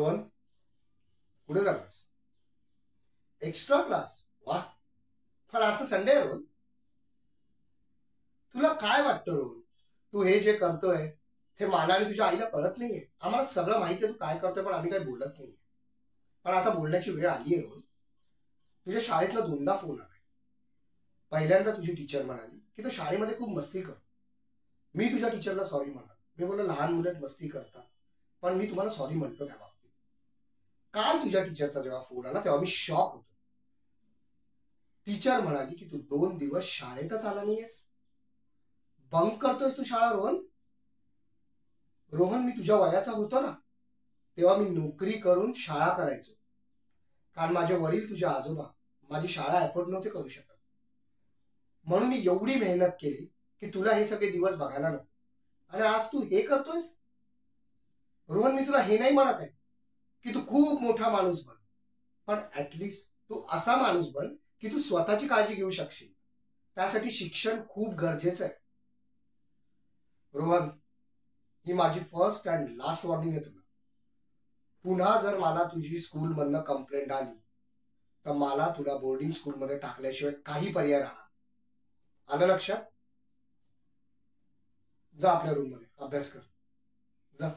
रोहन, कुठे जातोस? Extra class? वाह. पण आज तर संडे आहे रोहन. तुला काय वाटतं रोहन, तू हे जे करतोय ते मला आणि तुझ्या आईला कळत नाहीये? आम्हाला सगळं माहिती आहे तू काय करतोय, पण आम्ही काही बोलत नाहीये. पण आता बोलण्याची वेळ आली आहे रोहन. तुझ्या शाळेतनं दोनदा फोन आलाय. पहिल्यांदा तुझी टीचर म्हणाली की तू शाळेमध्ये खूप मस्ती कर. मी तुझ्या टीचरला सॉरी म्हणाल. मी बोललो लहान मुलं मस्ती करतात, पण मी तुम्हाला सॉरी म्हणतो त्या बाबतीत. काल तुझ्या टीचरचा जेव्हा फोन आला तेव्हा मी शॉक होतो. टीचर म्हणाली की तू 2 दिवस शाळेतच आला नाहीयेस, बंक करतोयस तू शाळा रोहन. रोहन, मी तुझ्या वयाचा होतो ना तेव्हा मी नोकरी करून शाळा करायचो, कारण माझे वडील तुझे आजोबा माझी शाळा अफोर्ड नव्हते करू शकत. म्हणून मी एवढी मेहनत केली की तुला हे सगळे दिवस बघायला नको, आणि आज तू हे करतोयस. रोहन, मी तुला हे नाही म्हणत आहे की तू खूप मोठा माणूस बन, पण ऍटलिस्ट तू असा माणूस बन की तू स्वतःची काळजी घेऊ शकशील. त्यासाठी शिक्षण खूप गरजेचं आहे. रोहन, ही माझी फर्स्ट अँड लास्ट वॉर्निंग आहे तुला. पुन्हा जर मला तुझी स्कूलमधनं कंप्लेंट आली तर मला तुला बोर्डिंग स्कूलमध्ये टाकल्याशिवाय काही पर्याय राहणार. आलं लक्षात? जा आपल्या रूममध्ये अभ्यास कर. जा.